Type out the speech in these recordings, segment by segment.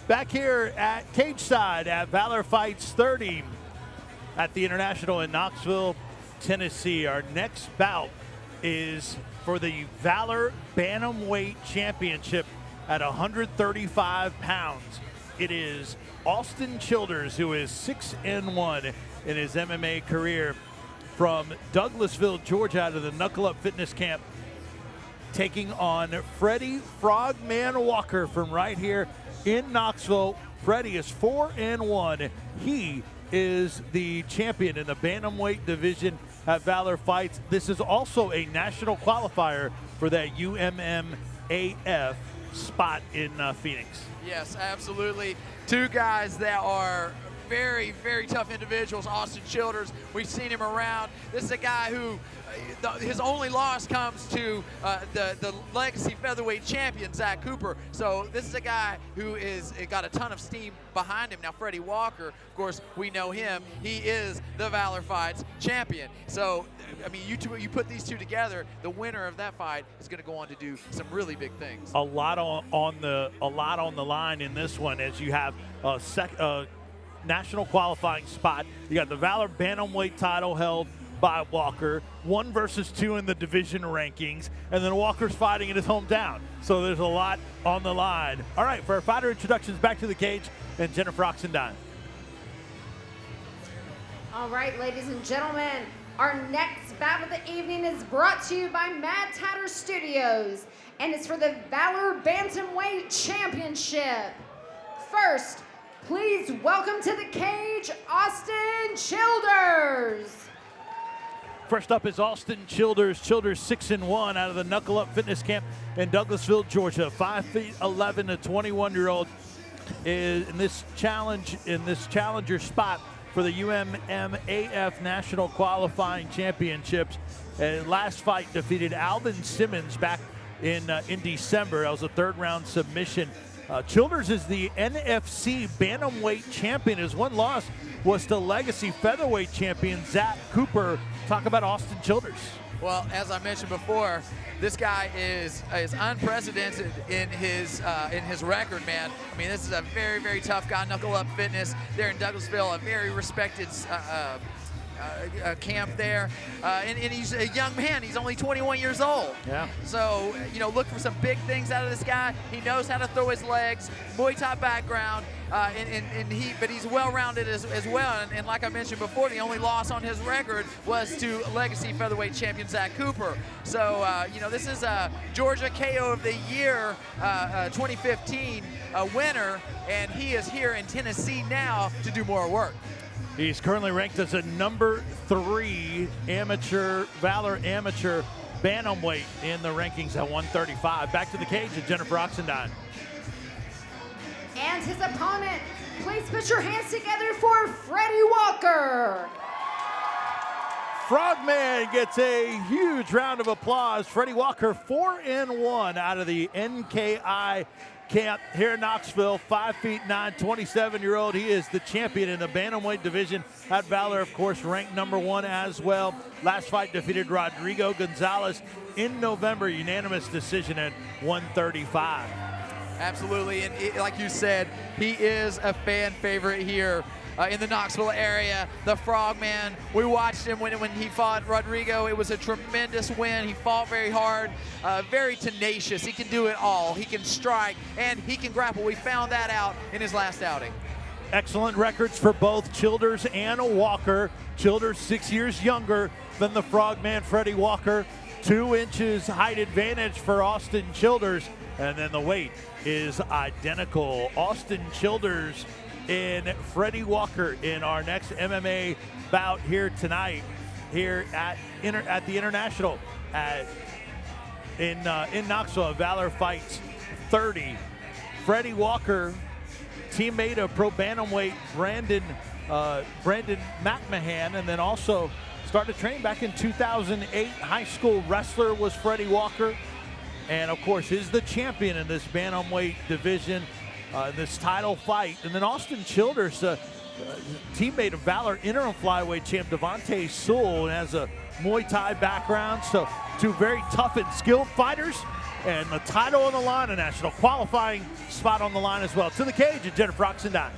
Back here at cage side at Valor Fights 30 at the International in Knoxville, Tennessee. Our next bout is for the Valor Bantamweight Championship at 135 pounds. It is Austin Childers, who is 6-1 in his MMA career, from Douglasville, Georgia, out of the Knuckle Up Fitness Camp, taking on Freddie Frogman Walker from right here in Knoxville. Freddie is 4-1. He is the champion in the Bantamweight division at Valor Fights. This is also a national qualifier for that UMMAF spot in Phoenix. Yes, absolutely. Two guys that are very, very tough individuals. Austin Childers, we've seen him around. This is a guy who, his only loss comes to the legacy featherweight champion, Zach Cooper. So this is a guy who is got a ton of steam behind him. Now, Freddie Walker, of course, we know him. He is the Valor Fights champion. So, I mean, you put these two together, the winner of that fight is going to go on to do some really big things. A lot on the line in this one, as you have a national qualifying spot. You got the Valor Bantamweight title held by Walker, 1 versus 2 in the division rankings, and then Walker's fighting in his hometown. So there's a lot on the line. All right, for our fighter introductions, back to the cage and Jennifer Oxendine. All right, ladies and gentlemen, our next bout of the evening is brought to you by Mad Tatter Studios, and it's for the Valor Bantamweight Championship. First, please welcome to the cage, Austin Childers. First up is Austin Childers. Childers 6-1 out of the Knuckle Up Fitness Camp in Douglasville, Georgia. 5'11", a 21-year-old is in this challenger spot for the UMMAF National Qualifying Championships. Last fight defeated Alvin Simmons back in December. That was a 3rd-round submission. Childers is the NFC Bantamweight champion. His one loss was to legacy featherweight champion Zach Cooper. Talk about Austin Childers. Well, as I mentioned before, this guy is unprecedented in his record, man. I mean, this is a very, very tough guy. Knuckle Up Fitness there in Douglasville, a very respected camp there, and he's a young man. He's only 21 years old. Yeah. So, you know, look for some big things out of this guy. He knows how to throw his legs, Muay Thai background, but he's well-rounded as well. And like I mentioned before, the only loss on his record was to legacy featherweight champion Zach Cooper. So, you know, this is a Georgia KO of the Year 2015 winner, and he is here in Tennessee now to do more work. He's currently ranked as a number 3 Valor amateur bantamweight in the rankings at 135. Back to the cage at Jennifer Oxendine. And his opponent, please put your hands together for Freddie Walker. Frogman gets a huge round of applause. Freddie Walker, 4-1 out of the NKI camp here in Knoxville. 5'9", 27-year-old. He is the champion in the bantamweight division at Valor, of course, ranked number 1 as well. Last fight defeated Rodrigo Gonzalez in November, unanimous decision at 135. Absolutely, and like you said, he is a fan favorite here in the Knoxville area. The Frogman, we watched him when he fought Rodrigo. It was a tremendous win. He fought very hard, very tenacious. He can do it all. He can strike, and he can grapple. We found that out in his last outing. Excellent records for both Childers and Walker. Childers 6 years younger than the Frogman, Freddie Walker. 2 inches height advantage for Austin Childers, and then the weight is identical. Austin Childers and Freddie Walker in our next MMA bout here tonight, here at the International in Knoxville. Valor Fights 30. Freddie Walker, teammate of pro bantamweight Brandon McMahon, and then also started training back in 2008. High school wrestler was Freddie Walker, and of course is the champion in this bantamweight division. This title fight. And then Austin Childers, teammate of Valor interim flyweight champ Devontae Sewell, and has a Muay Thai background. So 2 very tough and skilled fighters and the title on the line, a national qualifying spot on the line as well. To the cage at Jennifer Oxendine.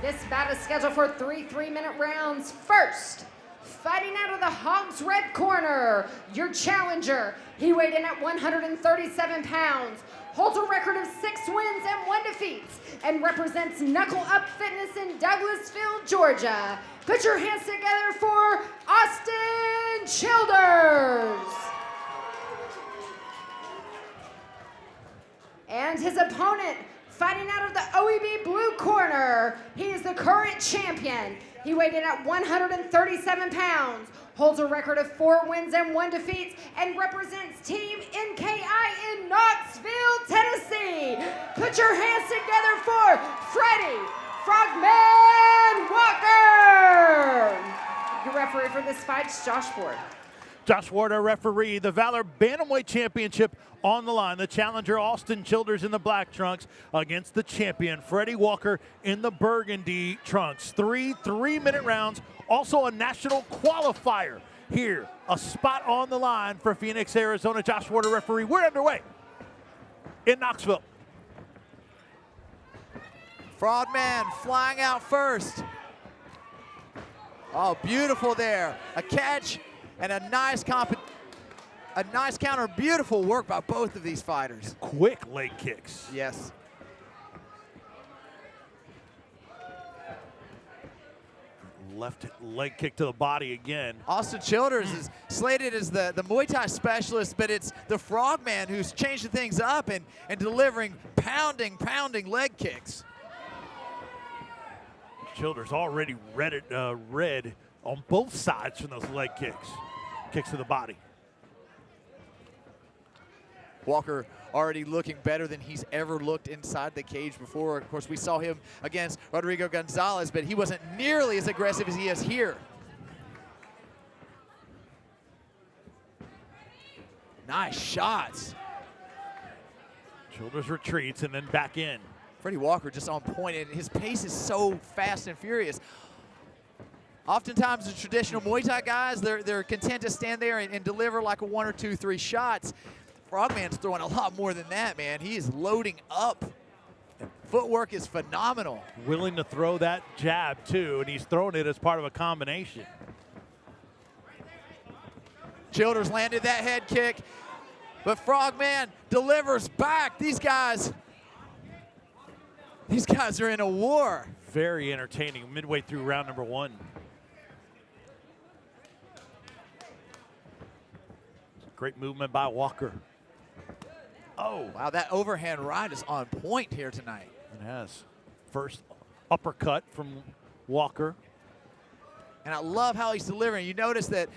This bout is scheduled for 3 3-minute rounds. First, fighting out of the Hogs red corner, your challenger. He weighed in at 137 pounds, holds a record of 6 wins and 1 defeat, and represents Knuckle Up Fitness in Douglasville, Georgia. Put your hands together for Austin Childers. And his opponent, fighting out of the OEB blue corner, he is the current champion. He weighed in at 137 pounds, holds a record of 4 wins and 1 defeat, and represents Team NKI in Knoxville, Tennessee. Put your hands together for Freddie Frogman Walker. Your referee for this fight is Josh Ward. Josh Ward, our referee. The Valor Bantamweight Championship on the line. The challenger, Austin Childers, in the black trunks against the champion, Freddie Walker, in the burgundy trunks. 3 3-minute rounds. Also a national qualifier here. A spot on the line for Phoenix, Arizona. Josh Ward, our referee. We're underway in Knoxville. Frogman flying out first. Oh, beautiful there. A catch and a nice counter. Beautiful work by both of these fighters. Quick leg kicks. Yes. Left leg kick to the body again. Austin Childers is slated as the Muay Thai specialist, but it's the Frogman who's changing things up and delivering pounding leg kicks. Childers already red on both sides from those leg kicks. Kicks to the body. Walker already looking better than he's ever looked inside the cage before. Of course, we saw him against Rodrigo Gonzalez, but he wasn't nearly as aggressive as he is here. Nice shots. Childers retreats and then back in. Freddie Walker just on point, and his pace is so fast and furious. Oftentimes the traditional Muay Thai guys, they're content to stand there and deliver like a 1 or 2, 3 shots. Frogman's throwing a lot more than that, man. He is loading up. Footwork is phenomenal. Willing to throw that jab too, and he's throwing it as part of a combination. Childers landed that head kick, but Frogman delivers back. These guys are in a war. Very entertaining midway through round number 1. Great movement by Walker. Oh. Wow, that overhand right is on point here tonight. It has. First uppercut from Walker. And I love how he's delivering. You notice that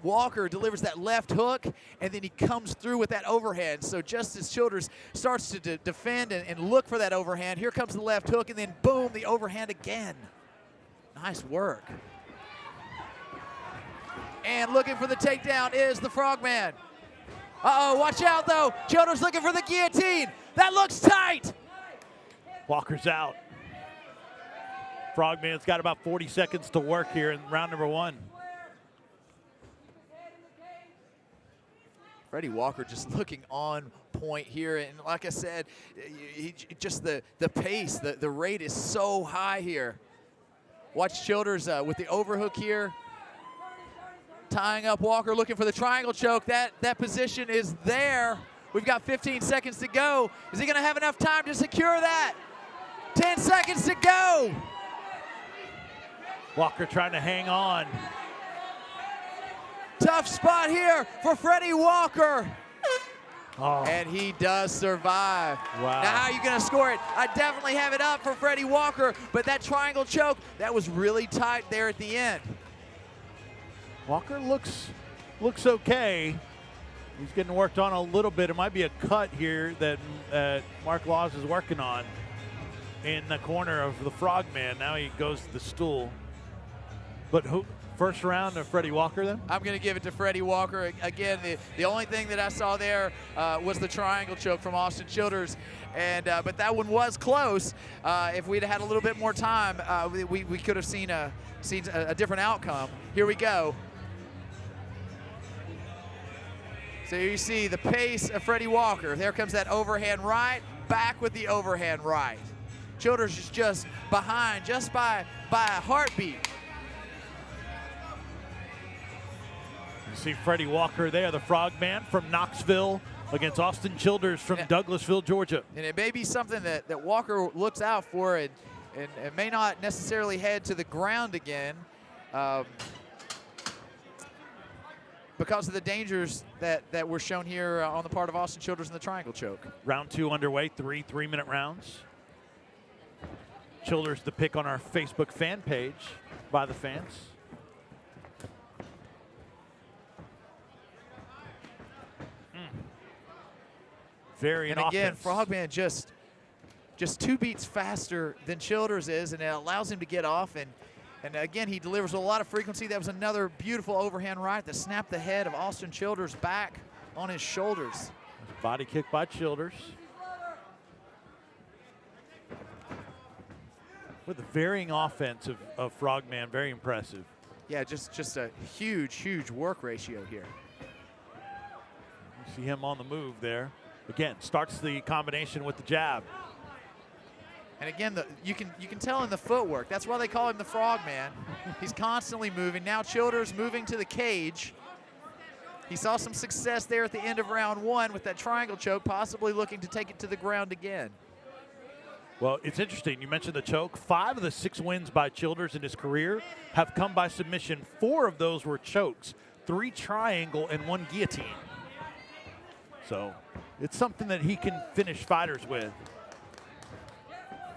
Walker delivers that left hook, and then he comes through with that overhand. So just as Childers starts to defend and look for that overhand, here comes the left hook, and then boom, the overhand again. Nice work. And looking for the takedown is the Frogman. Uh-oh, watch out though. Childers looking for the guillotine. That looks tight. Walker's out. Frogman's got about 40 seconds to work here in round number 1. Freddie Walker just looking on point here. And like I said, just the pace, the rate is so high here. Watch Childers with the overhook here. Tying up Walker, looking for the triangle choke. That position is there. We've got 15 seconds to go. Is he gonna have enough time to secure that? 10 seconds to go. Walker trying to hang on. Tough spot here for Freddie Walker. Oh. And he does survive. Wow. Now how are you gonna score it? I definitely have it up for Freddie Walker, but that triangle choke, that was really tight there at the end. Walker looks okay. He's getting worked on a little bit. It might be a cut here that Mark Laws is working on in the corner of the Frogman. Now he goes to the stool. But who? First round of Freddie Walker then? I'm going to give it to Freddie Walker. Again, the only thing that I saw there was the triangle choke from Austin Childers. But that one was close. If we'd had a little bit more time, we could have seen a different outcome. Here we go. So you see the pace of Freddie Walker. There comes that overhand right, back with the overhand right. Childers is just behind, just by a heartbeat. You see Freddie Walker there, the Frogman from Knoxville, against Austin Childers from Douglasville, Georgia. And it may be something that Walker looks out for and may not necessarily head to the ground again because of the dangers that were shown here on the part of Austin Childers in the triangle choke. Round 2 underway, 3 3-minute rounds. Childers the pick on our Facebook fan page by the fans. Very and again, Frogman just 2 beats faster than Childers is, and it allows him to get off. And again, he delivers with a lot of frequency. That was another beautiful overhand right that snapped the head of Austin Childers back on his shoulders. Body kick by Childers. With the varying offense of Frogman, very impressive. Yeah, just a huge work ratio here. You see him on the move there. Again, starts the combination with the jab. And again, you can tell in the footwork. That's why they call him the Frogman. He's constantly moving. Now Childers moving to the cage. He saw some success there at the end of round 1 with that triangle choke, possibly looking to take it to the ground again. Well, it's interesting. You mentioned the choke. 5 of the 6 wins by Childers in his career have come by submission. 4 of those were chokes, 3 triangle and 1 guillotine. So it's something that he can finish fighters with.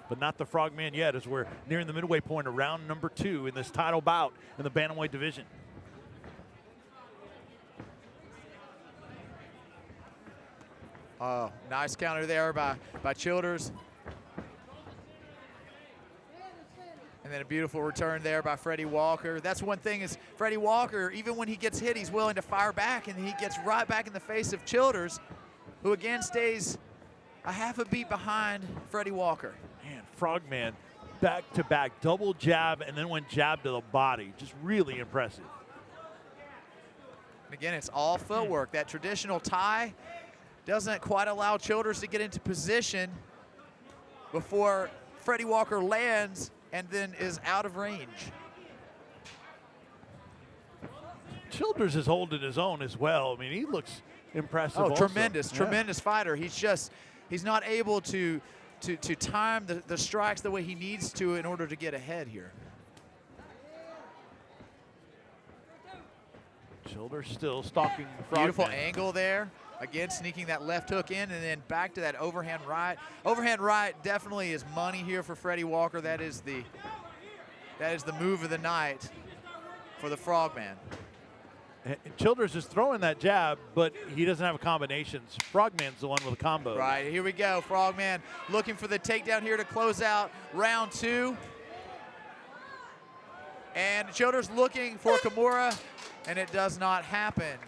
But not the Frogman yet, as we're nearing the midway point of round number 2 in this title bout in the Bantamweight division. Nice counter there by Childers. And then a beautiful return there by Freddie Walker. That's one thing is Freddie Walker, even when he gets hit, he's willing to fire back, and he gets right back in the face of Childers, who again stays a half a beat behind Freddie Walker. Man, Frogman back-to-back, double jab, and then went jab to the body. Just really impressive. And again, it's all footwork. That traditional tie doesn't quite allow Childers to get into position before Freddie Walker lands and then is out of range. Childers is holding his own as well. I mean, he looks impressive. Oh, also. tremendous fighter. He's not able to time the strikes the way he needs to in order to get ahead here. Childers still stalking the Frogman. Beautiful angle there. Again, sneaking that left hook in and then back to that overhand right. Overhand right definitely is money here for Freddie Walker. That is the move of the night for the Frogman. Childers is throwing that jab, but he doesn't have combinations. Frogman's the one with a combo. Right, here we go. Frogman looking for the takedown here to close out round 2. And Childers looking for Kimura, and it does not happen.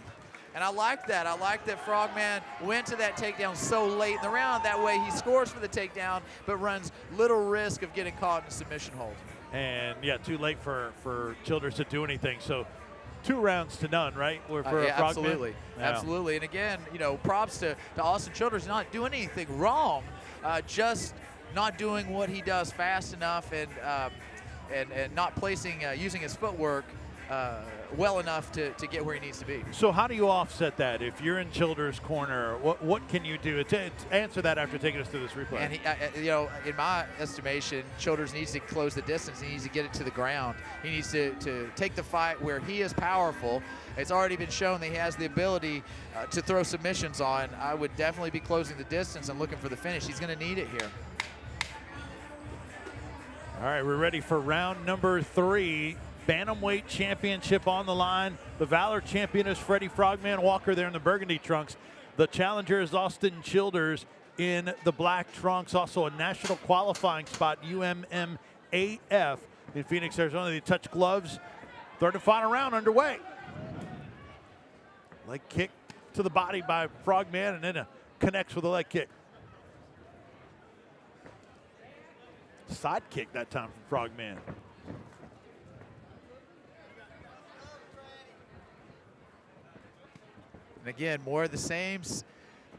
And I like that. I like that Frogman went to that takedown so late in the round. That way he scores for the takedown, but runs little risk of getting caught in a submission hold. And yeah, too late for Childers to do anything. So 2 rounds to none, right? For yeah, Frogman? absolutely. Yeah. Absolutely. And again, props to Austin Childers not doing anything wrong, just not doing what he does fast enough and not placing, using his footwork well enough to get where he needs to be. So how do you offset that? If you're in Childers' corner, what can you do? Answer that after taking us through this replay. And he, in my estimation, Childers needs to close the distance. He needs to get it to the ground. He needs to take the fight where he is powerful. It's already been shown that he has the ability to throw submissions on. I would definitely be closing the distance and looking for the finish. He's going to need it here. All right, we're ready for round number 3. Bantamweight championship on the line. The Valor champion is Freddie Frogman Walker there in the burgundy trunks. The challenger is Austin Childers in the black trunks. Also a national qualifying spot, UMMAF in Phoenix, Arizona. They touch gloves. Third and final round underway. Leg kick to the body by Frogman, and then connects with a leg kick. Side kick that time from Frogman. And again, more of the same,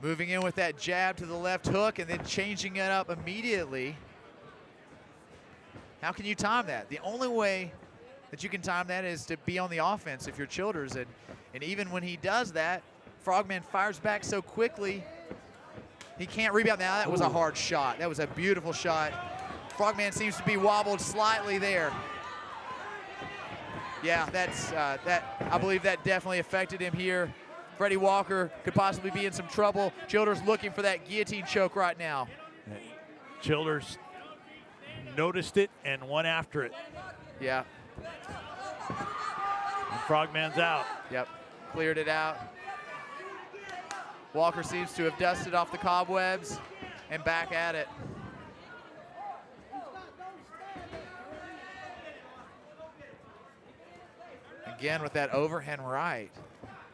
moving in with that jab to the left hook and then changing it up immediately. How can you time that? The only way that you can time that is to be on the offense if you're Childers. And even when he does that, Frogman fires back so quickly, he can't rebound. Now, that was a hard shot. That was a beautiful shot. Frogman seems to be wobbled slightly there. Yeah, I believe that definitely affected him here. Freddie Walker could possibly be in some trouble. Childers looking for that guillotine choke right now. Childers noticed it and went after it. Yeah. And Frogman's out. Yep, cleared it out. Walker seems to have dusted off the cobwebs and back at it. Again with that overhand right.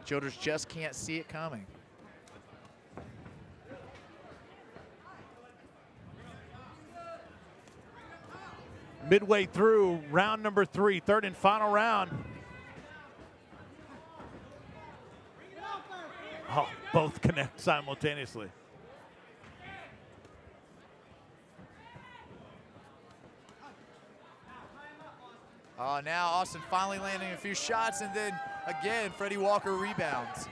Childers just can't see it coming. Midway through round number 3, third and final round. Oh, both connect simultaneously. Oh, now Austin finally landing a few shots, and then again, Freddie Walker rebounds.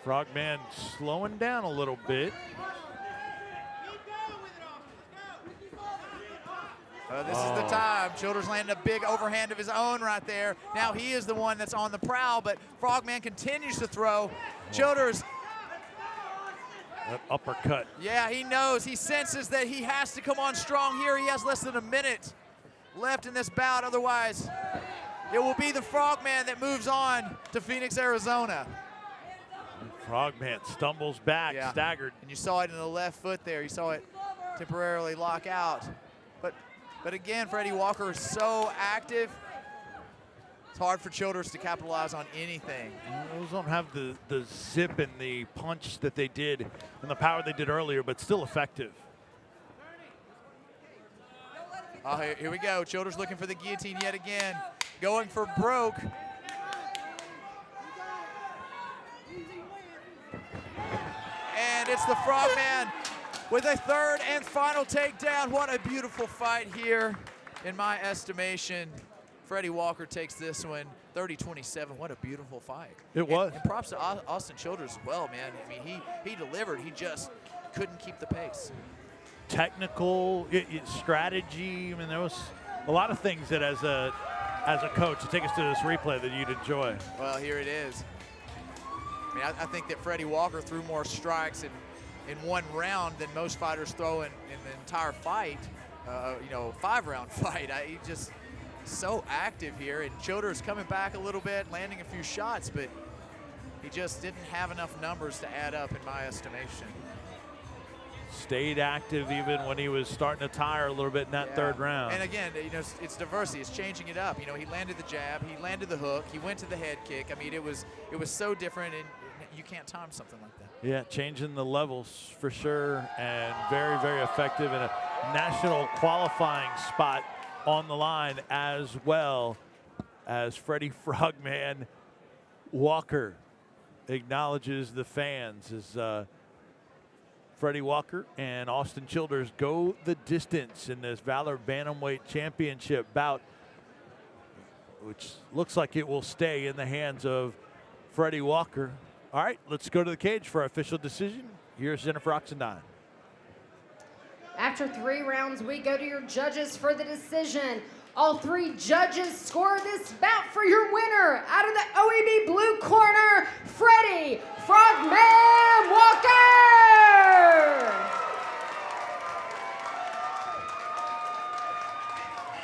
Frogman slowing down a little bit. This is the time. Childers landing a big overhand of his own right there. Now he is the one that's on the prowl, but Frogman continues to throw. Childers. That uppercut. Yeah, he knows. He senses that he has to come on strong here. He has less than a minute left in this bout. Otherwise, it will be the Frogman that moves on to Phoenix, Arizona. Frogman stumbles back, staggered. And you saw it in the left foot there. You saw it temporarily lock out. But again, Freddie Walker is so active. It's hard for Childers to capitalize on anything. Those don't have the zip and the punch that they did and the power they did earlier, but still effective. Oh, here we go. Childers looking for the guillotine yet again. Going for broke. And it's the Frogman with a third and final takedown. What a beautiful fight here, in my estimation. Freddie Walker takes this one 30-27. What a beautiful fight. It was. And props to Austin Childers as well, man. I mean, he delivered. He just couldn't keep the pace. Technical strategy. I mean, there was a lot of things that as a coach to take us to this replay that you'd enjoy. Well, here it is. I mean, I think that Freddie Walker threw more strikes in one round than most fighters throw in the entire fight, 5-round fight. He just so active here, and Childers coming back a little bit, landing a few shots, but he just didn't have enough numbers to add up in my estimation. Stayed active even when he was starting to tire a little bit in that third round. And again, it's diversity. It's changing it up. He landed the jab, he landed the hook, he went to the head kick. I mean, it was so different, and you can't time something like that. Yeah, changing the levels for sure, and very, very effective in a national qualifying spot on the line, as well as Freddie Frogman Walker acknowledges the fans as Freddie Walker and Austin Childers go the distance in this Valor Bantamweight Championship bout, which looks like it will stay in the hands of Freddie Walker. All right, let's go to the cage for our official decision. Here's Jennifer Oxendine. After 3 rounds, we go to your judges for the decision. All 3 judges score this bout for your winner. Out of the OEB blue corner, Freddie Frogman Walker.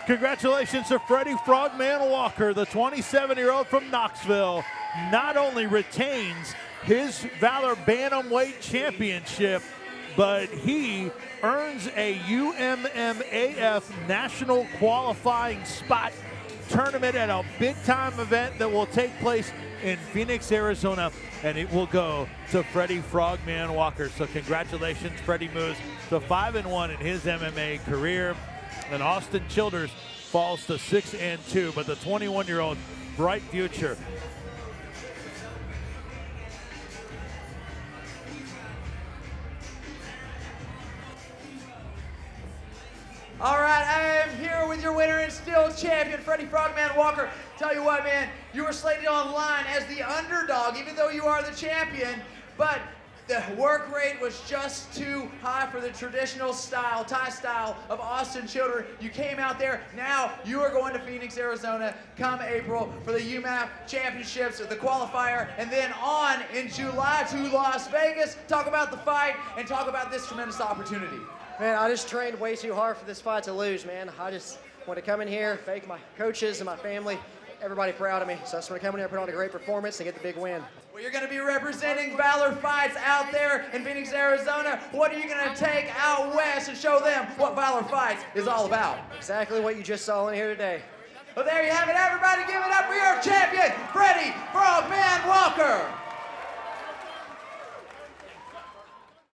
Congratulations to Freddie Frogman Walker, the 27-year-old from Knoxville. Not only retains his Valor Bantamweight Championship, but he earns a UMMAF National Qualifying Spot tournament at a big-time event that will take place in Phoenix, Arizona, and it will go to Freddie Frogman Walker. So congratulations, Freddie moves to 5-1 in his MMA career, and Austin Childers falls to 6-2, but the 21-year-old bright future. All right, I am here with your winner and still champion, Freddie Frogman Walker. Tell you what, man, you were slated online as the underdog, even though you are the champion, but the work rate was just too high for the traditional style, Thai style of Austin Children. You came out there. Now you are going to Phoenix, Arizona come April for the UMAF Championships, the qualifier, and then on in July to Las Vegas. Talk about the fight and talk about this tremendous opportunity. Man, I just trained way too hard for this fight to lose, man. I just want to come in here, make my coaches and my family, everybody proud of me. So I just want to come in here, put on a great performance, and get the big win. Well, you're going to be representing Valor Fights out there in Phoenix, Arizona. What are you going to take out west and show them what Valor Fights is all about? Exactly what you just saw in here today. Well, there you have it, everybody. Give it up for your champion, Freddie Frogman Walker.